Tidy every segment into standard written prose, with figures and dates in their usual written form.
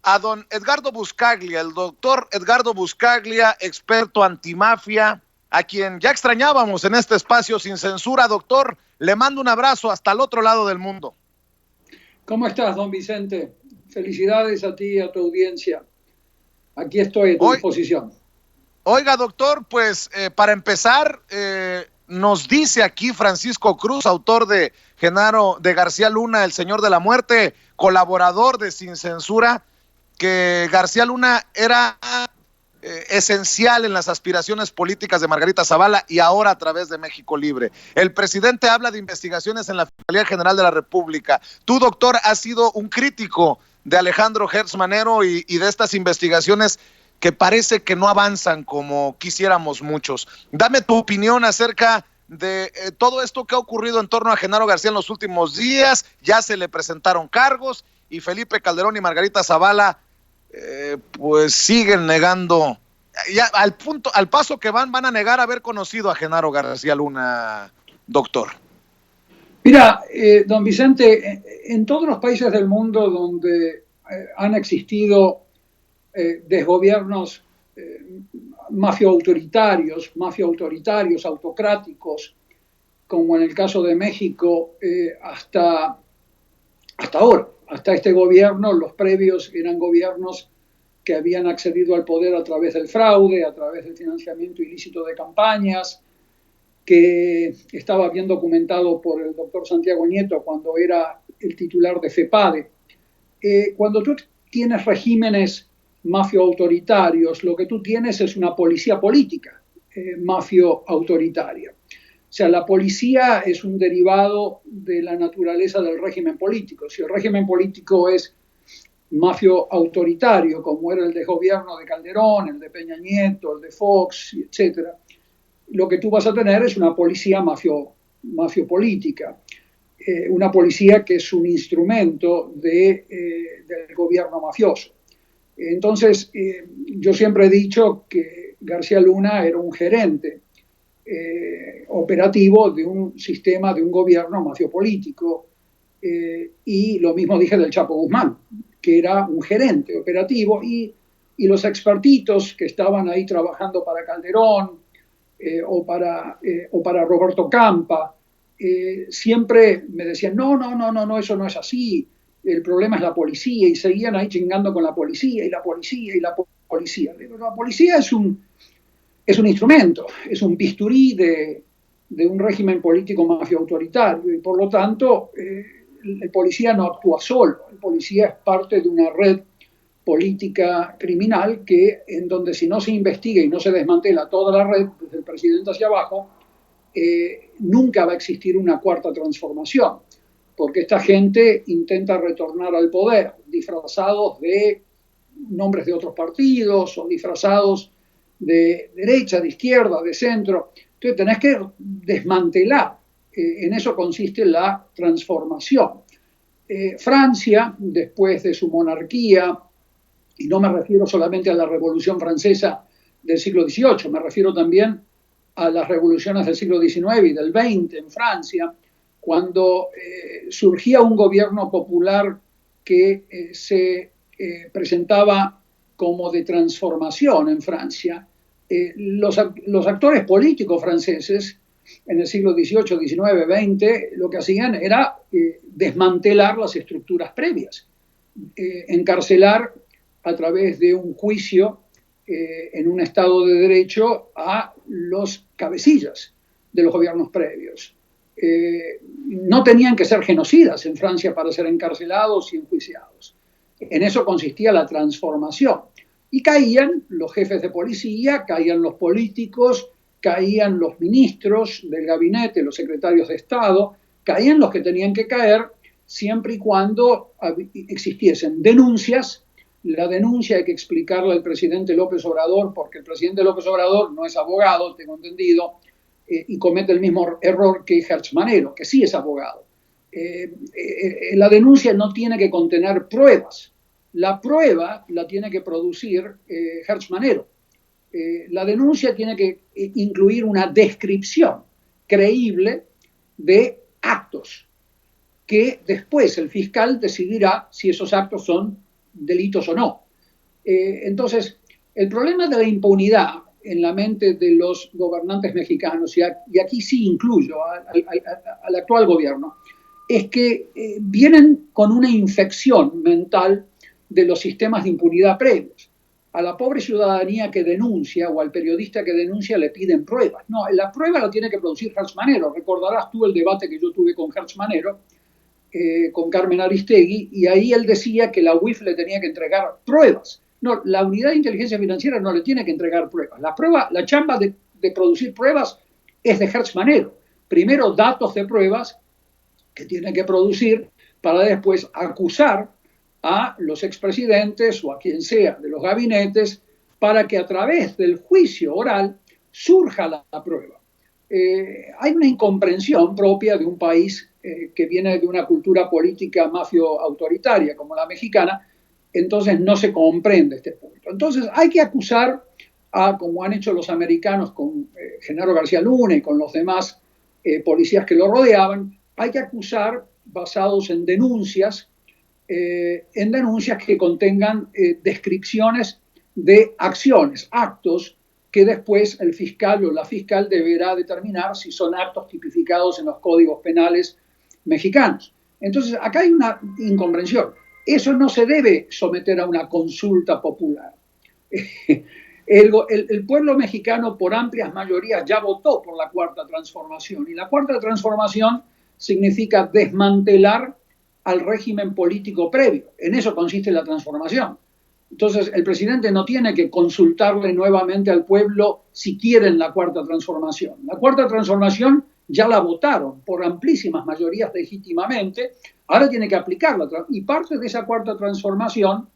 a don Edgardo Buscaglia, el doctor Edgardo Buscaglia, experto antimafia, a quien ya extrañábamos en este espacio sin censura. Doctor, le mando un abrazo hasta el otro lado del mundo. ¿Cómo estás, don Vicente? Felicidades a ti y a tu audiencia. Aquí estoy a tu disposición. Oiga, doctor, pues para empezar, nos dice aquí Francisco Cruz, autor de Genaro de García Luna, El Señor de la Muerte, colaborador de Sin Censura, que García Luna era esencial en las aspiraciones políticas de Margarita Zavala y ahora a través de México Libre. El presidente habla de investigaciones en la Fiscalía General de la República. Tú, doctor, has sido un crítico de Alejandro Gertz Manero y de estas investigaciones que parece que no avanzan como quisiéramos muchos. Dame tu opinión acerca de todo esto que ha ocurrido en torno a Genaro García en los últimos días. Ya se le presentaron cargos y Felipe Calderón y Margarita Zavala pues siguen negando, ya al paso que van a negar haber conocido a Genaro García Luna, doctor. Mira, don Vicente, en todos los países del mundo donde han existido desgobiernos mafio-autoritarios, autocráticos, como en el caso de México, hasta ahora, hasta este gobierno, los previos eran gobiernos que habían accedido al poder a través del fraude, a través del financiamiento ilícito de campañas, que estaba bien documentado por el doctor Santiago Nieto cuando era el titular de FEPADE. Cuando tú tienes regímenes mafio-autoritarios, lo que tú tienes es una policía política mafio-autoritaria. O sea, la policía es un derivado de la naturaleza del régimen político. Si el régimen político es mafio-autoritario, como era el de gobierno de Calderón, el de Peña Nieto, el de Fox, etc., lo que tú vas a tener es una policía mafio-política. Una policía que es un instrumento del gobierno mafioso. Entonces, yo siempre he dicho que García Luna era un gerente operativo de un sistema, de un gobierno mafiopolítico, y lo mismo dije del Chapo Guzmán, que era un gerente operativo, y los expertitos que estaban ahí trabajando para Calderón o para Roberto Campa, siempre me decían, no, eso no es así, el problema es la policía, y seguían ahí chingando con la policía, y la policía, y la policía. Pero la policía es un instrumento, es un bisturí de un régimen político mafio-autoritario, y por lo tanto el policía no actúa solo, el policía es parte de una red política criminal en donde si no se investiga y no se desmantela toda la red, desde el presidente hacia abajo, nunca va a existir una cuarta transformación, porque esta gente intenta retornar al poder disfrazados de nombres de otros partidos o disfrazados de derecha, de izquierda, de centro. Entonces tenés que desmantelar. En eso consiste la transformación. Francia, después de su monarquía, y no me refiero solamente a la Revolución Francesa del siglo XVIII, me refiero también a las revoluciones del siglo XIX y del XX en Francia, cuando surgía un gobierno popular que se presentaba como de transformación en Francia. Los actores políticos franceses en el siglo XVIII, XIX, XX, lo que hacían era desmantelar las estructuras previas, encarcelar a través de un juicio en un Estado de Derecho a los cabecillas de los gobiernos previos. No tenían que ser genocidas en Francia para ser encarcelados y enjuiciados. En eso consistía la transformación. Y caían los jefes de policía, caían los políticos, caían los ministros del gabinete, los secretarios de Estado, caían los que tenían que caer siempre y cuando existiesen denuncias. La denuncia hay que explicarla al presidente López Obrador, porque el presidente López Obrador no es abogado, tengo entendido, y comete el mismo error que Gertz Manero, que sí es abogado. La denuncia no tiene que contener pruebas. La prueba la tiene que producir Gertz Manero. La denuncia tiene que incluir una descripción creíble de actos que después el fiscal decidirá si esos actos son delitos o no. Entonces, el problema de la impunidad en la mente de los gobernantes mexicanos, y aquí sí incluyo al actual gobierno, es que vienen con una infección mental de los sistemas de impunidad previos. A la pobre ciudadanía que denuncia o al periodista que denuncia le piden pruebas. No, la prueba la tiene que producir Hertz Manero. Recordarás tú el debate que yo tuve con Hertz Manero, con Carmen Aristegui, y ahí él decía que la UIF le tenía que entregar pruebas. No, la unidad de inteligencia financiera no le tiene que entregar pruebas. La chamba de producir pruebas es de Hertz Manero. Primero datos de pruebas que tiene que producir para después acusar a los expresidentes o a quien sea de los gabinetes para que a través del juicio oral surja la prueba. Hay una incomprensión propia de un país que viene de una cultura política mafio-autoritaria como la mexicana, entonces no se comprende este punto. Entonces hay que acusar como han hecho los americanos con Genaro García Luna y con los demás policías que lo rodeaban, hay que acusar basados en denuncias que contengan descripciones de acciones, actos que después el fiscal o la fiscal deberá determinar si son actos tipificados en los códigos penales mexicanos. Entonces, acá hay una incomprensión. Eso no se debe someter a una consulta popular. El pueblo mexicano, por amplias mayorías, ya votó por la Cuarta Transformación. Y la Cuarta Transformación significa desmantelar al régimen político previo. En eso consiste la transformación. Entonces, el presidente no tiene que consultarle nuevamente al pueblo si quieren la Cuarta Transformación. La Cuarta Transformación ya la votaron por amplísimas mayorías legítimamente, ahora tiene que aplicarla. Y parte de esa Cuarta Transformación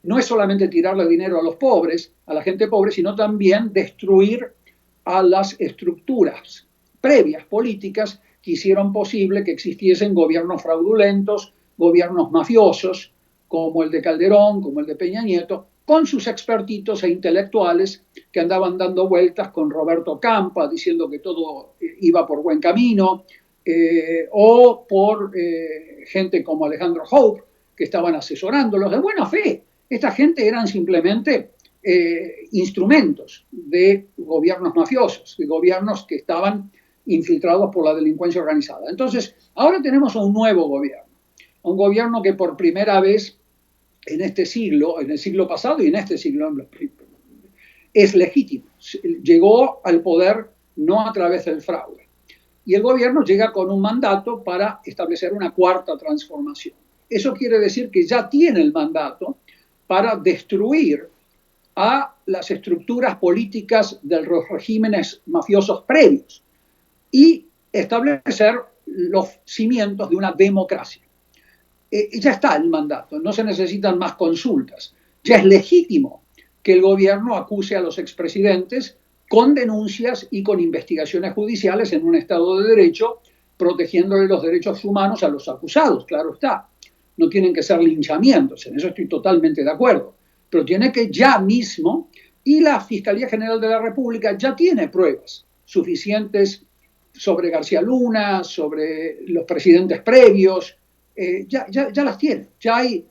no es solamente tirarle dinero a los pobres, a la gente pobre, sino también destruir a las estructuras previas políticas que hicieron posible que existiesen gobiernos fraudulentos, gobiernos mafiosos, como el de Calderón, como el de Peña Nieto, con sus expertitos e intelectuales que andaban dando vueltas con Roberto Campa, diciendo que todo iba por buen camino, o por gente como Alejandro Hope, que estaban asesorándolos de buena fe. Esta gente eran simplemente instrumentos de gobiernos mafiosos, de gobiernos que estaban infiltrados por la delincuencia organizada. Entonces, ahora tenemos un nuevo gobierno que por primera vez en este siglo, en el siglo pasado y en este siglo, es legítimo. Llegó al poder no a través del fraude. Y el gobierno llega con un mandato para establecer una cuarta transformación. Eso quiere decir que ya tiene el mandato para destruir a las estructuras políticas de los regímenes mafiosos previos y establecer los cimientos de una democracia. Ya está el mandato, no se necesitan más consultas. Ya es legítimo que el gobierno acuse a los expresidentes con denuncias y con investigaciones judiciales en un Estado de Derecho, protegiéndole los derechos humanos a los acusados, claro está. No tienen que ser linchamientos, en eso estoy totalmente de acuerdo, pero tiene que ya mismo, y la Fiscalía General de la República ya tiene pruebas suficientes sobre García Luna, sobre los presidentes previos, ya las tiene. Ya hay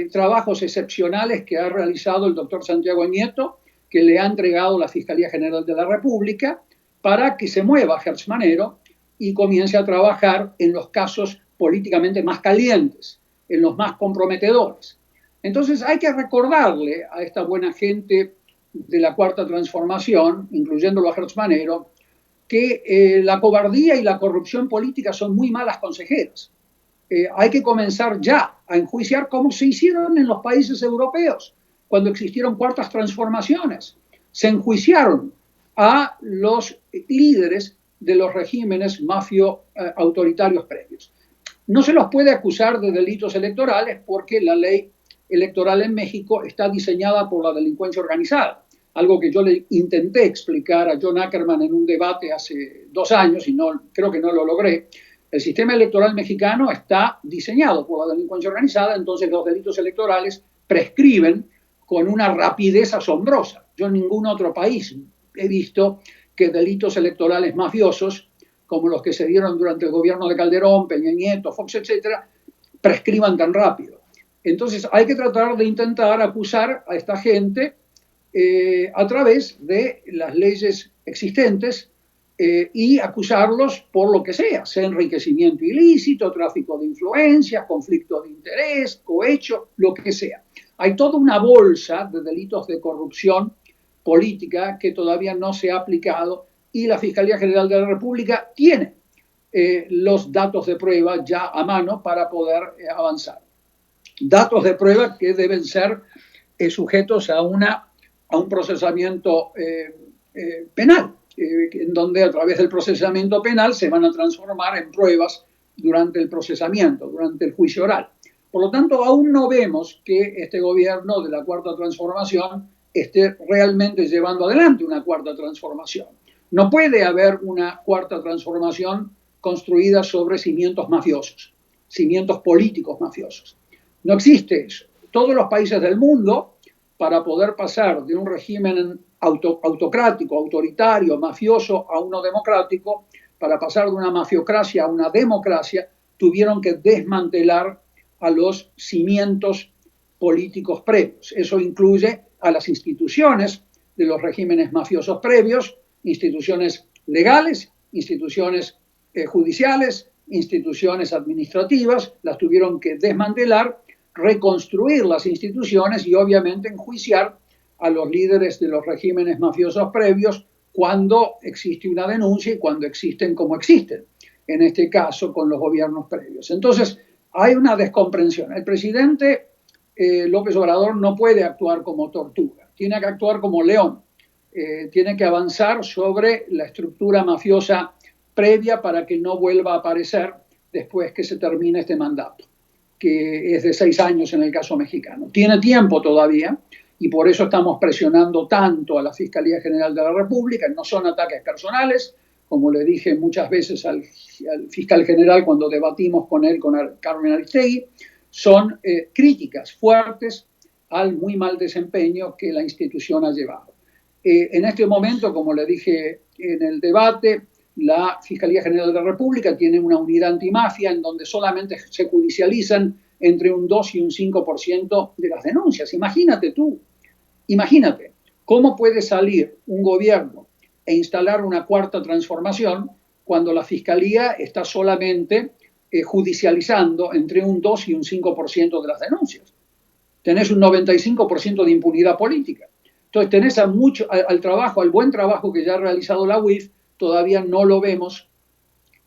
trabajos excepcionales que ha realizado el doctor Santiago Nieto, que le ha entregado la Fiscalía General de la República, para que se mueva Hertz Manero y comience a trabajar en los casos políticamente más calientes, en los más comprometedores. Entonces hay que recordarle a esta buena gente de la Cuarta Transformación, incluyéndolo a Hertz Manero, que la cobardía y la corrupción política son muy malas consejeras. Hay que comenzar ya a enjuiciar como se hicieron en los países europeos cuando existieron cuartas transformaciones. Se enjuiciaron a los líderes de los regímenes mafio-autoritarios previos. No se los puede acusar de delitos electorales porque la ley electoral en México está diseñada por la delincuencia organizada, algo que yo le intenté explicar a John Ackerman en un debate hace 2 años y creo que no lo logré. El sistema electoral mexicano está diseñado por la delincuencia organizada, entonces los delitos electorales prescriben con una rapidez asombrosa. Yo en ningún otro país he visto que delitos electorales mafiosos, como los que se dieron durante el gobierno de Calderón, Peña Nieto, Fox, etcétera, prescriban tan rápido. Entonces hay que tratar de intentar acusar a esta gente a través de las leyes existentes y acusarlos por lo que sea enriquecimiento ilícito, tráfico de influencias, conflicto de interés, cohecho, lo que sea. Hay toda una bolsa de delitos de corrupción política que todavía no se ha aplicado y la Fiscalía General de la República tiene los datos de prueba ya a mano para poder avanzar. Datos de prueba que deben ser sujetos a un procesamiento penal, en donde a través del procesamiento penal se van a transformar en pruebas durante el procesamiento, durante el juicio oral. Por lo tanto, aún no vemos que este gobierno de la Cuarta Transformación esté realmente llevando adelante una Cuarta Transformación. No puede haber una Cuarta Transformación construida sobre cimientos mafiosos, cimientos políticos mafiosos. No existe eso. Todos los países del mundo, para poder pasar de un régimen autocrático, autoritario, mafioso a uno democrático, para pasar de una mafiocracia a una democracia, tuvieron que desmantelar a los cimientos políticos previos. Eso incluye a las instituciones de los regímenes mafiosos previos, instituciones legales, instituciones judiciales, instituciones administrativas, las tuvieron que desmantelar, reconstruir las instituciones y obviamente enjuiciar a los líderes de los regímenes mafiosos previos cuando existe una denuncia y cuando existen como existen, en este caso con los gobiernos previos. Entonces, hay una descomprensión. El presidente López Obrador no puede actuar como tortuga, tiene que actuar como león, tiene que avanzar sobre la estructura mafiosa previa para que no vuelva a aparecer después que se termine este mandato, que es de 6 años en el caso mexicano. Tiene tiempo todavía y por eso estamos presionando tanto a la Fiscalía General de la República. No son ataques personales, como le dije muchas veces al fiscal general cuando debatimos con él, con Carmen Aristegui, son críticas fuertes al muy mal desempeño que la institución ha llevado. En este momento, como le dije en el debate, la Fiscalía General de la República tiene una unidad antimafia en donde solamente se judicializan entre un 2 y un 5% de las denuncias. Imagínate tú, imagínate, ¿cómo puede salir un gobierno e instalar una cuarta transformación cuando la Fiscalía está solamente judicializando entre un 2 y un 5% de las denuncias? Tenés un 95% de impunidad política. Entonces tenés al buen trabajo que ya ha realizado la UIF, todavía no lo vemos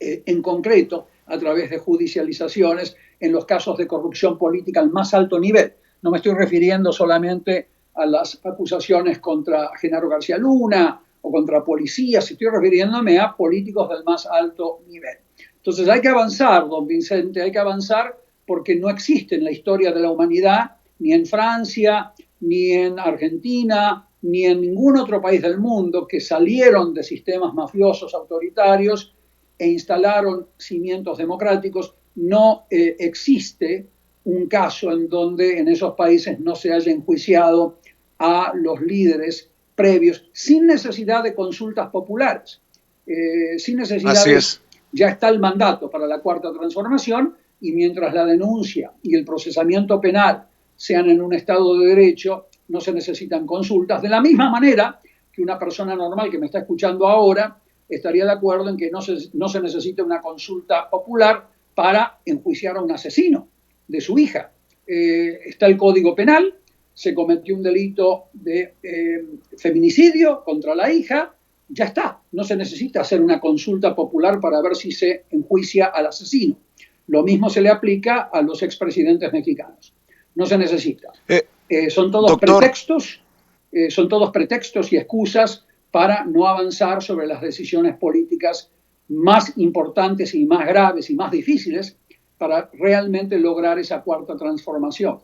en concreto a través de judicializaciones en los casos de corrupción política al más alto nivel. No me estoy refiriendo solamente a las acusaciones contra Genaro García Luna o contra policías, estoy refiriéndome a políticos del más alto nivel. Entonces hay que avanzar, don Vicente, hay que avanzar porque no existe en la historia de la humanidad, ni en Francia, ni en Argentina, ni en ningún otro país del mundo que salieron de sistemas mafiosos autoritarios e instalaron cimientos democráticos. No existe un caso en donde en esos países no se haya enjuiciado a los líderes previos sin necesidad de consultas populares, sin necesidad Así es. Ya está el mandato para la Cuarta Transformación y mientras la denuncia y el procesamiento penal sean en un Estado de Derecho, no se necesitan consultas. De la misma manera que una persona normal que me está escuchando ahora estaría de acuerdo en que no se necesita una consulta popular para enjuiciar a un asesino de su hija. Está el Código Penal, se cometió un delito de feminicidio contra la hija, ya está, no se necesita hacer una consulta popular para ver si se enjuicia al asesino. Lo mismo se le aplica a los expresidentes mexicanos. No se necesita. Son todos pretextos y excusas para no avanzar sobre las decisiones políticas más importantes y más graves y más difíciles para realmente lograr esa cuarta transformación.